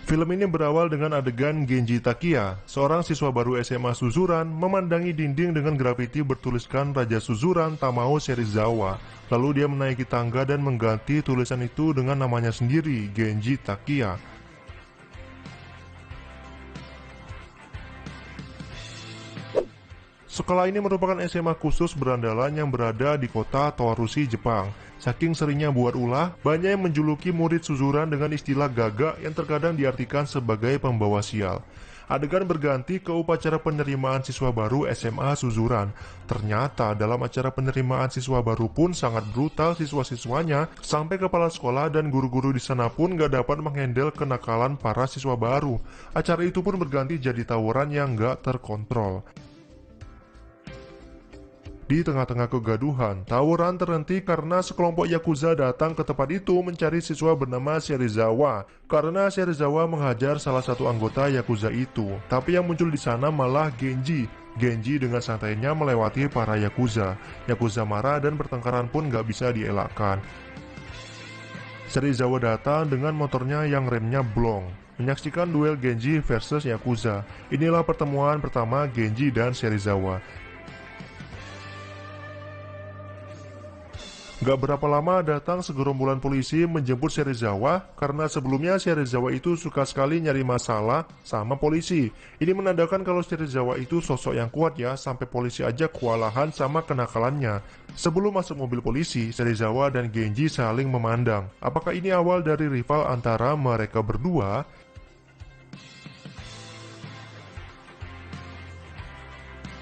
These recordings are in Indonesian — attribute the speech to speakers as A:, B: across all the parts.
A: Film ini berawal dengan adegan Genji Takia, seorang siswa baru SMA Suzuran, memandangi dinding dengan grafiti bertuliskan Raja Suzuran Tamao Serizawa. Lalu dia menaiki tangga dan mengganti tulisan itu dengan namanya sendiri, Genji Takia. Sekolah ini merupakan SMA khusus berandalan yang berada di kota Towarushi, Jepang. Saking seringnya buat ulah, banyak yang menjuluki murid Suzuran dengan istilah gagak yang terkadang diartikan sebagai pembawa sial. Adegan berganti ke upacara penerimaan siswa baru SMA Suzuran. Ternyata dalam acara penerimaan siswa baru pun sangat brutal siswa-siswanya, sampai kepala sekolah dan guru-guru di sana pun gak dapat menghandle kenakalan para siswa baru. Acara itu pun berganti jadi tawuran yang gak terkontrol. Di tengah-tengah kegaduhan, tawuran terhenti karena sekelompok Yakuza datang ke tempat itu mencari siswa bernama Serizawa. Karena Serizawa menghajar salah satu anggota Yakuza itu, tapi yang muncul di sana malah Genji. Genji dengan santainya melewati para Yakuza. Yakuza marah dan pertengkaran pun gak bisa dielakkan. Serizawa datang dengan motornya yang remnya blong, menyaksikan duel Genji versus Yakuza. Inilah pertemuan pertama Genji dan Serizawa. Gak berapa lama datang segerombolan polisi menjemput Serizawa karena sebelumnya Serizawa itu suka sekali nyari masalah sama polisi. Ini menandakan kalau Serizawa itu sosok yang kuat ya, sampai polisi aja kewalahan sama kenakalannya. Sebelum masuk mobil polisi, Serizawa dan Genji saling memandang. Apakah ini awal dari rival antara mereka berdua?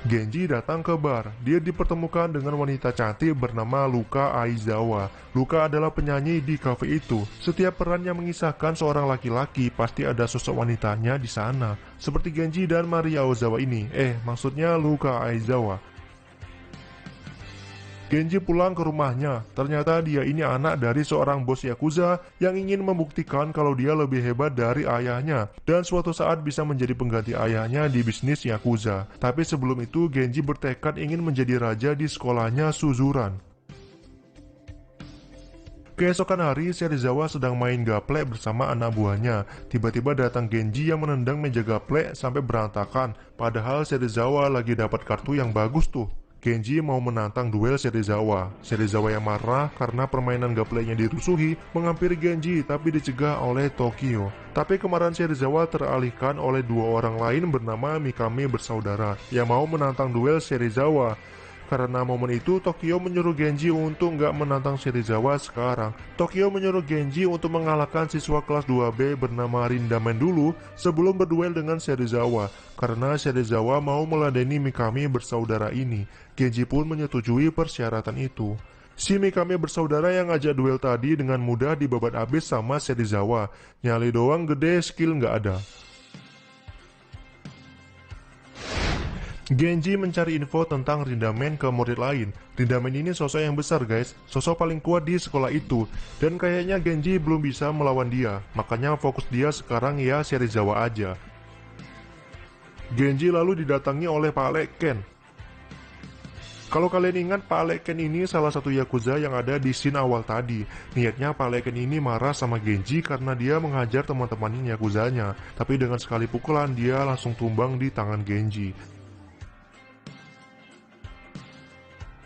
A: Genji datang ke bar. Dia dipertemukan dengan wanita cantik bernama Luka Aizawa. Luka adalah penyanyi di kafe itu. Setiap peran yang mengisahkan seorang laki-laki pasti ada sosok wanitanya di sana. Seperti Genji dan Maria Ozawa ini. Maksudnya Luka Aizawa. Genji pulang ke rumahnya. Ternyata dia ini anak dari seorang bos Yakuza yang ingin membuktikan kalau dia lebih hebat dari ayahnya dan suatu saat bisa menjadi pengganti ayahnya di bisnis Yakuza. Tapi sebelum itu Genji bertekad ingin menjadi raja di sekolahnya Suzuran. Keesokan hari, Serizawa sedang main gaplek bersama anak buahnya. Tiba-tiba datang Genji yang menendang meja gaplek sampai berantakan. Padahal Serizawa lagi dapat kartu yang bagus tuh. Genji mau menantang duel Serizawa. Serizawa yang marah karena permainan gapleknya dirusuhi menghampiri Genji tapi dicegah oleh Tokyo. Tapi kemarahan Serizawa teralihkan oleh dua orang lain bernama Mikami bersaudara yang mau menantang duel Serizawa. Karena momen itu, Tokyo menyuruh Genji untuk nggak menantang Serizawa sekarang. Tokyo menyuruh Genji untuk mengalahkan siswa kelas 2B bernama Rindamen dulu sebelum berduel dengan Serizawa. Karena Serizawa mau meladeni Mikami bersaudara ini. Genji pun menyetujui persyaratan itu. Si Mikami bersaudara yang ngajak duel tadi dengan mudah dibabat habis sama Serizawa. Nyali doang gede, skill nggak ada. Genji mencari info tentang Rindamen ke murid lain. Rindamen ini sosok yang besar guys, sosok paling kuat di sekolah itu. Dan kayaknya Genji belum bisa melawan dia, makanya fokus dia sekarang ya Serizawa aja. Genji lalu didatangi oleh Pak Lek Ken. Kalau kalian ingat, Pak Lek Ken ini salah satu Yakuza yang ada di scene awal tadi. Niatnya Pak Lek Ken ini marah sama Genji karena dia menghajar teman-temannya Yakuzanya. Tapi dengan sekali pukulan dia langsung tumbang di tangan Genji.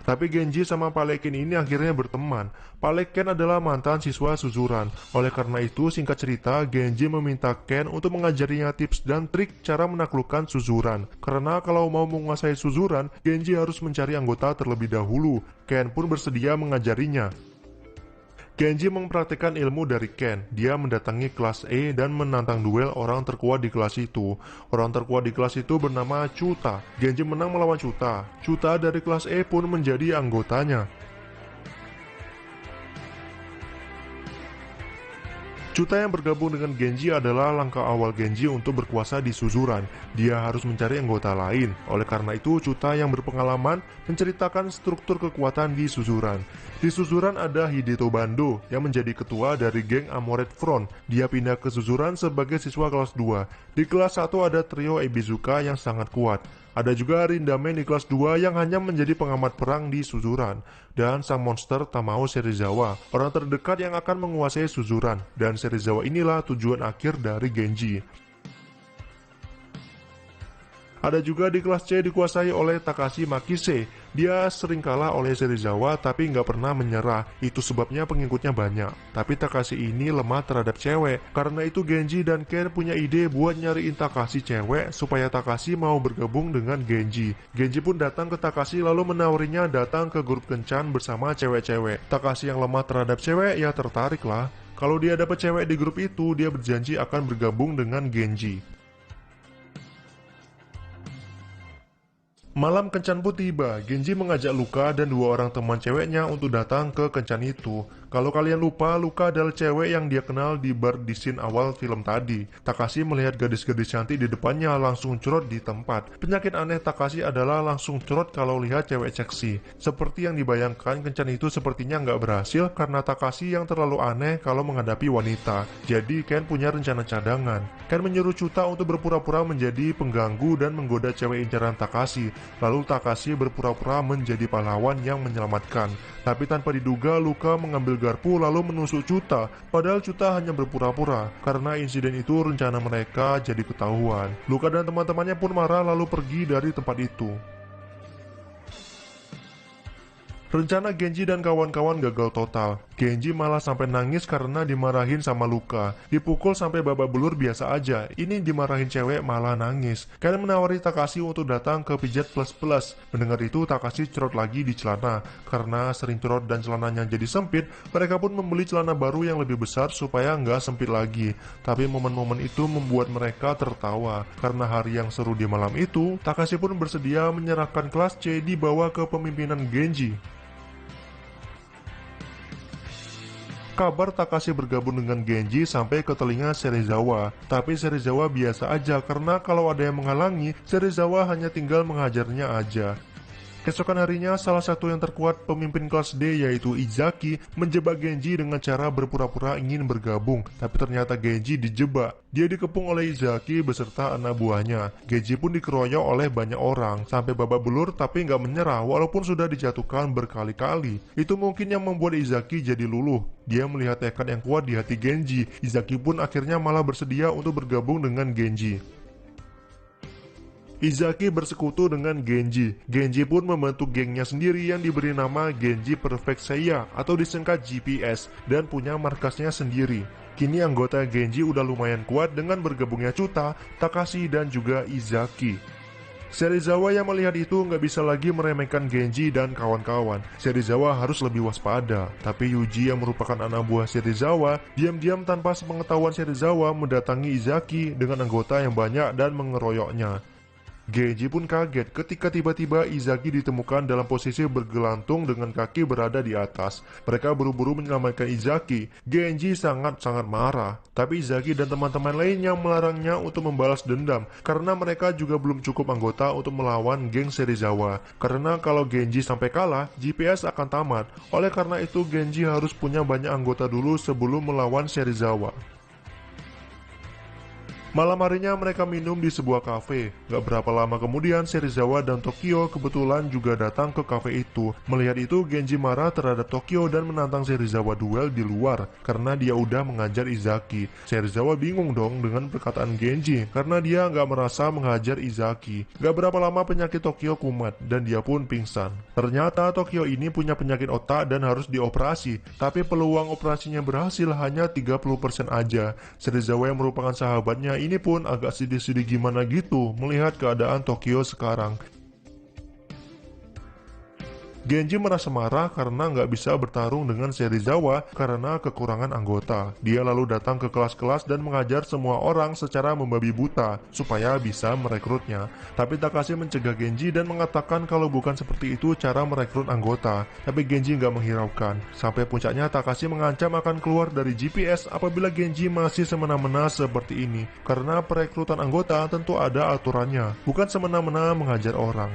A: Tapi Genji sama Pak Lek Ken ini akhirnya berteman. Pak Lek Ken adalah mantan siswa Suzuran. Oleh karena itu, singkat cerita, Genji meminta Ken untuk mengajarinya tips dan trik cara menaklukkan Suzuran. Karena kalau mau menguasai Suzuran, Genji harus mencari anggota terlebih dahulu. Ken pun bersedia mengajarinya. Genji mempraktikkan ilmu dari Ken. Dia mendatangi kelas E dan menantang duel orang terkuat di kelas itu. Orang terkuat di kelas itu bernama Chuta. Genji menang melawan Chuta. Chuta dari kelas E pun menjadi anggotanya. Chuta yang bergabung dengan Genji adalah langkah awal Genji untuk berkuasa di Suzuran. Dia harus mencari anggota lain. Oleh karena itu, Chuta yang berpengalaman menceritakan struktur kekuatan di Suzuran. Di Suzuran ada Hideto Bando yang menjadi ketua dari geng Amoret Front. Dia pindah ke Suzuran sebagai siswa kelas 2. Di kelas 1 ada trio Ebizuka yang sangat kuat. Ada juga Rindamen di kelas 2 yang hanya menjadi pengamat perang di Suzuran, dan sang monster Tamao Serizawa, orang terdekat yang akan menguasai Suzuran, dan Serizawa inilah tujuan akhir dari Genji. Ada juga di kelas C dikuasai oleh Takashi Makise. Dia sering kalah oleh Serizawa tapi nggak pernah menyerah. Itu sebabnya pengikutnya banyak. Tapi Takashi ini lemah terhadap cewek. Karena itu Genji dan Ken punya ide buat nyariin Takashi cewek supaya Takashi mau bergabung dengan Genji. Genji pun datang ke Takashi lalu menawarinya datang ke grup kencan bersama cewek-cewek. Takashi yang lemah terhadap cewek ya tertarik lah. Kalau dia dapat cewek di grup itu, dia berjanji akan bergabung dengan Genji. Malam kencan pun tiba. Genji mengajak Luka dan dua orang teman ceweknya untuk datang ke kencan itu. Kalau kalian lupa, Luka adalah cewek yang dia kenal di bar di scene awal film tadi. Takashi melihat gadis-gadis cantik di depannya langsung curot di tempat. Penyakit aneh Takashi adalah langsung curot kalau lihat cewek seksi. Seperti yang dibayangkan, kencan itu sepertinya nggak berhasil karena Takashi yang terlalu aneh kalau menghadapi wanita. Jadi Ken punya rencana cadangan. Ken menyuruh Chuta untuk berpura-pura menjadi pengganggu dan menggoda cewek incaran Takashi. Lalu Takashi berpura-pura menjadi pahlawan yang menyelamatkan. Tapi tanpa diduga, Luka mengambil garpu lalu menusuk Chuta. Padahal Chuta hanya berpura-pura. Karena insiden itu rencana mereka jadi ketahuan. Luka dan teman-temannya pun marah lalu pergi dari tempat itu. Rencana Genji dan kawan-kawan gagal total. Genji malah sampai nangis karena dimarahin sama Luka. Dipukul sampai babak belur biasa aja. Ini dimarahin cewek malah nangis. Ken menawari Takashi untuk datang ke pijat plus-plus. Mendengar itu Takashi cerot lagi di celana. Karena sering cerot dan celananya jadi sempit, mereka pun membeli celana baru yang lebih besar supaya nggak sempit lagi. Tapi momen-momen itu membuat mereka tertawa. Karena hari yang seru di malam itu, Takashi pun bersedia menyerahkan kelas C dibawa ke pemimpinan Genji. Kabar Takashi bergabung dengan Genji sampai ke telinga Serizawa. Tapi Serizawa biasa aja karena kalau ada yang menghalangi, Serizawa hanya tinggal menghajarnya aja. Keesokan harinya, salah satu yang terkuat pemimpin kelas D yaitu Izaki menjebak Genji dengan cara berpura-pura ingin bergabung. Tapi ternyata Genji dijebak. Dia dikepung oleh Izaki beserta anak buahnya. Genji pun dikeroyok oleh banyak orang sampai babak belur tapi nggak menyerah walaupun sudah dijatuhkan berkali-kali. Itu mungkin yang membuat Izaki jadi luluh. Dia melihat tekad yang kuat di hati Genji. Izaki pun akhirnya malah bersedia untuk bergabung dengan Genji. Izaki bersekutu dengan Genji. Genji pun membentuk gengnya sendiri yang diberi nama Genji Perfect Seiya atau disingkat GPS dan punya markasnya sendiri. Kini anggota Genji udah lumayan kuat dengan bergabungnya Chuta, Takashi dan juga Izaki. Serizawa yang melihat itu nggak bisa lagi meremehkan Genji dan kawan-kawan. Serizawa harus lebih waspada. Tapi Yuji yang merupakan anak buah Serizawa diam-diam tanpa sepengetahuan Serizawa mendatangi Izaki dengan anggota yang banyak dan mengeroyoknya. Genji pun kaget ketika tiba-tiba Izaki ditemukan dalam posisi bergelantung dengan kaki berada di atas. Mereka buru-buru menyelamatkan Izaki. Genji sangat-sangat marah. Tapi Izaki dan teman-teman lainnya melarangnya untuk membalas dendam karena mereka juga belum cukup anggota untuk melawan geng Serizawa. Karena kalau Genji sampai kalah, GPS akan tamat. Oleh karena itu Genji harus punya banyak anggota dulu sebelum melawan Serizawa. Malam harinya mereka minum di sebuah kafe. Gak berapa lama kemudian Serizawa dan Tokyo kebetulan juga datang ke kafe itu. Melihat itu Genji marah terhadap Tokyo dan menantang Serizawa duel di luar karena dia udah mengajar Izaki. Serizawa bingung dong dengan perkataan Genji karena dia gak merasa menghajar Izaki. Gak berapa lama penyakit Tokyo kumat dan dia pun pingsan. Ternyata Tokyo ini punya penyakit otak dan harus dioperasi. Tapi peluang operasinya berhasil hanya 30% aja. Serizawa yang merupakan sahabatnya ini pun agak sedih-sedih gimana gitu melihat keadaan Tokyo sekarang. Genji merasa marah karena nggak bisa bertarung dengan Serizawa karena kekurangan anggota. Dia lalu datang ke kelas-kelas dan mengajar semua orang secara membabi buta supaya bisa merekrutnya. Tapi Takashi mencegah Genji dan mengatakan kalau bukan seperti itu cara merekrut anggota. Tapi Genji nggak menghiraukan. Sampai puncaknya Takashi mengancam akan keluar dari GPS apabila Genji masih semena-mena seperti ini. Karena perekrutan anggota tentu ada aturannya, bukan semena-mena menghajar orang.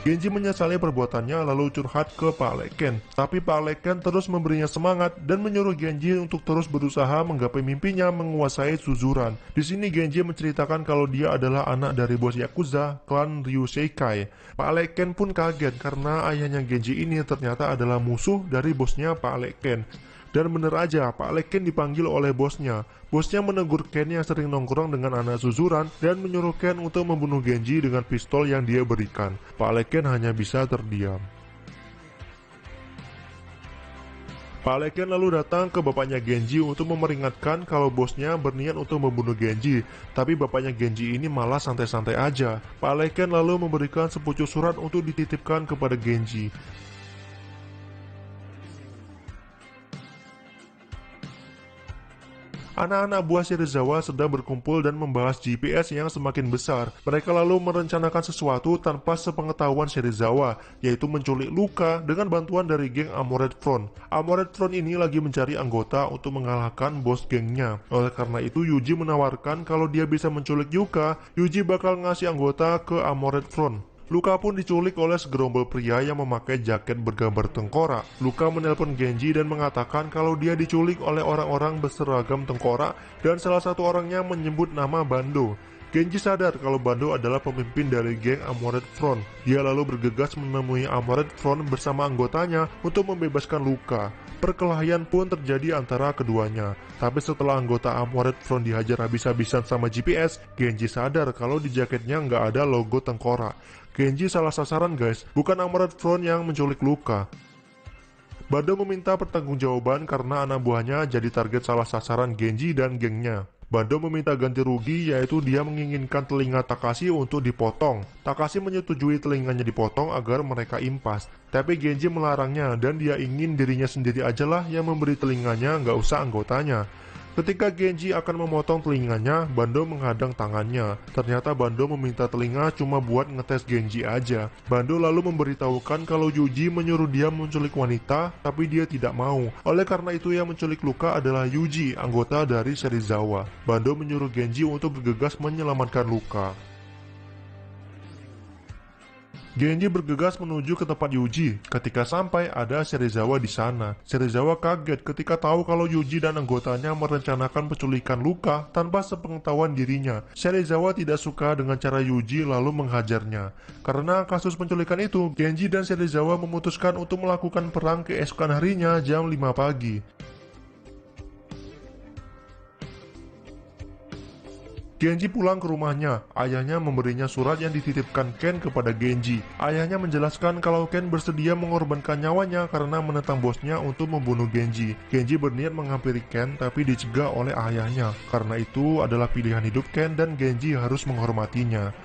A: Genji menyesali perbuatannya lalu curhat ke Pak Leken. Tapi Pak Leken terus memberinya semangat dan menyuruh Genji untuk terus berusaha menggapai mimpinya menguasai Suzuran. Di sini Genji menceritakan kalau dia adalah anak dari bos Yakuza, klan Ryuseikai. Pak Leken pun kaget karena ayahnya Genji ini ternyata adalah musuh dari bosnya Pak Leken. Dan bener aja, Pak Leken dipanggil oleh bosnya. Bosnya menegur Ken yang sering nongkrong dengan anak Suzuran dan menyuruh Ken untuk membunuh Genji dengan pistol yang dia berikan. Pak Leken hanya bisa terdiam. Pak Leken lalu datang ke bapaknya Genji untuk memperingatkan kalau bosnya berniat untuk membunuh Genji. Tapi bapaknya Genji ini malah santai-santai aja. Pak Leken lalu memberikan sepucuk surat untuk dititipkan kepada Genji. Anak-anak buah Serizawa sedang berkumpul dan membahas GPS yang semakin besar. Mereka lalu merencanakan sesuatu tanpa sepengetahuan Serizawa, yaitu menculik Luka dengan bantuan dari geng Armored Front. Armored Front ini lagi mencari anggota untuk mengalahkan bos gengnya. Oleh karena itu Yuji menawarkan kalau dia bisa menculik Yuka, Yuji bakal ngasih anggota ke Armored Front. Luka pun diculik oleh segerombol pria yang memakai jaket bergambar tengkorak. Luka menelpon Genji dan mengatakan kalau dia diculik oleh orang-orang berseragam tengkorak dan salah satu orangnya menyebut nama Bando. Genji sadar kalau Bando adalah pemimpin dari geng Armored Front. Dia lalu bergegas menemui Armored Front bersama anggotanya untuk membebaskan Luka. Perkelahian pun terjadi antara keduanya. Tapi setelah anggota Armored Front dihajar habis-habisan sama GPS, Genji sadar kalau di jaketnya nggak ada logo tengkorak. Genji salah sasaran guys, bukan Armored Front yang menculik Luka. Bando meminta pertanggungjawaban karena anak buahnya jadi target salah sasaran Genji dan gengnya. Bando meminta ganti rugi, yaitu dia menginginkan telinga Takashi untuk dipotong. Takashi menyetujui telinganya dipotong agar mereka impas. Tapi Genji melarangnya dan dia ingin dirinya sendiri ajalah yang memberi telinganya, nggak usah anggotanya. Ketika Genji akan memotong telinganya, Bando menghadang tangannya. Ternyata Bando meminta telinga cuma buat ngetes Genji aja. Bando lalu memberitahukan kalau Yuji menyuruh dia menculik wanita, tapi dia tidak mau. Oleh karena itu yang menculik Luka adalah Yuji, anggota dari Serizawa. Bando menyuruh Genji untuk bergegas menyelamatkan Luka. Genji bergegas menuju ke tempat Yuji. Ketika sampai, ada Serizawa di sana. Serizawa kaget ketika tahu kalau Yuji dan anggotanya merencanakan penculikan Luka tanpa sepengetahuan dirinya. Serizawa tidak suka dengan cara Yuji lalu menghajarnya. Karena kasus penculikan itu, Genji dan Serizawa memutuskan untuk melakukan perang keesokan harinya jam 5 pagi. Genji pulang ke rumahnya. Ayahnya memberinya surat yang dititipkan Ken kepada Genji. Ayahnya menjelaskan kalau Ken bersedia mengorbankan nyawanya karena menentang bosnya untuk membunuh Genji. Genji berniat menghampiri Ken tapi dicegah oleh ayahnya. Karena itu adalah pilihan hidup Ken dan Genji harus menghormatinya.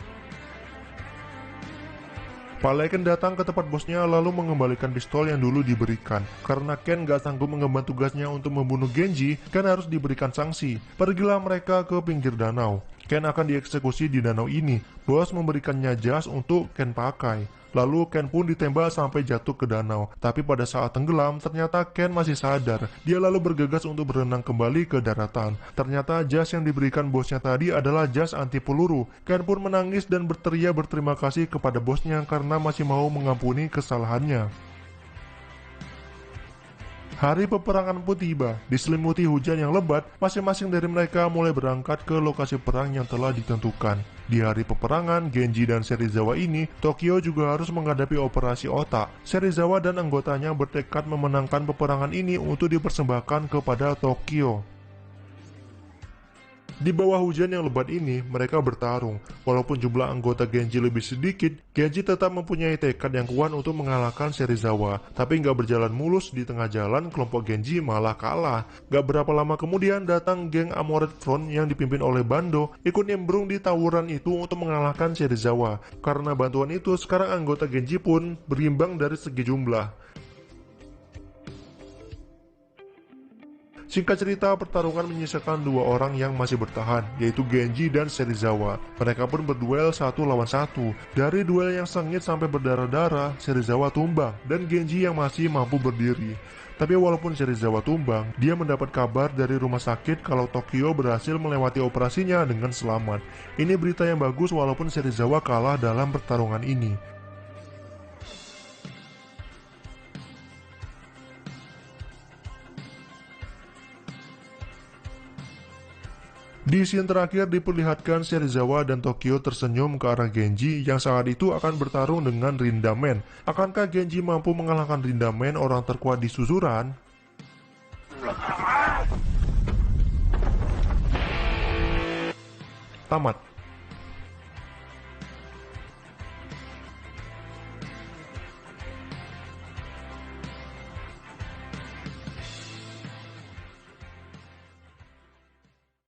A: Pak Leken datang ke tempat bosnya lalu mengembalikan pistol yang dulu diberikan. Karena Ken gak sanggup mengemban tugasnya untuk membunuh Genji, Ken harus diberikan sanksi. Pergilah mereka ke pinggir danau. Ken akan dieksekusi di danau ini. Bos memberikannya jas untuk Ken pakai. Lalu Ken pun ditembak sampai jatuh ke danau. Tapi pada saat tenggelam, ternyata Ken masih sadar. Dia lalu bergegas untuk berenang kembali ke daratan. Ternyata jas yang diberikan bosnya tadi adalah jas anti peluru. Ken pun menangis dan berteriak berterima kasih kepada bosnya karena masih mau mengampuni kesalahannya. Hari peperangan pun tiba. Diselimuti hujan yang lebat, masing-masing dari mereka mulai berangkat ke lokasi perang yang telah ditentukan. Di hari peperangan, Genji dan Serizawa ini, Tokyo juga harus menghadapi operasi otak. Serizawa dan anggotanya bertekad memenangkan peperangan ini untuk dipersembahkan kepada Tokyo. Di bawah hujan yang lebat ini, mereka bertarung. Walaupun jumlah anggota Genji lebih sedikit, Genji tetap mempunyai tekad yang kuat untuk mengalahkan Serizawa. Tapi nggak berjalan mulus, di tengah jalan kelompok Genji malah kalah. Gak berapa lama kemudian datang geng Armored Front yang dipimpin oleh Bando ikut nimbrung di tawuran itu untuk mengalahkan Serizawa. Karena bantuan itu, sekarang anggota Genji pun berimbang dari segi jumlah. Singkat cerita, pertarungan menyisakan dua orang yang masih bertahan, yaitu Genji dan Serizawa. Mereka pun berduel satu lawan satu. Dari duel yang sengit sampai berdarah-darah, Serizawa tumbang dan Genji yang masih mampu berdiri. Tapi walaupun Serizawa tumbang, dia mendapat kabar dari rumah sakit kalau Tokyo berhasil melewati operasinya dengan selamat. Ini berita yang bagus walaupun Serizawa kalah dalam pertarungan ini. Di scene terakhir diperlihatkan Serizawa dan Tokyo tersenyum ke arah Genji yang saat itu akan bertarung dengan Rindamen. Akankah Genji mampu mengalahkan Rindamen, orang terkuat di susuran? Tamat.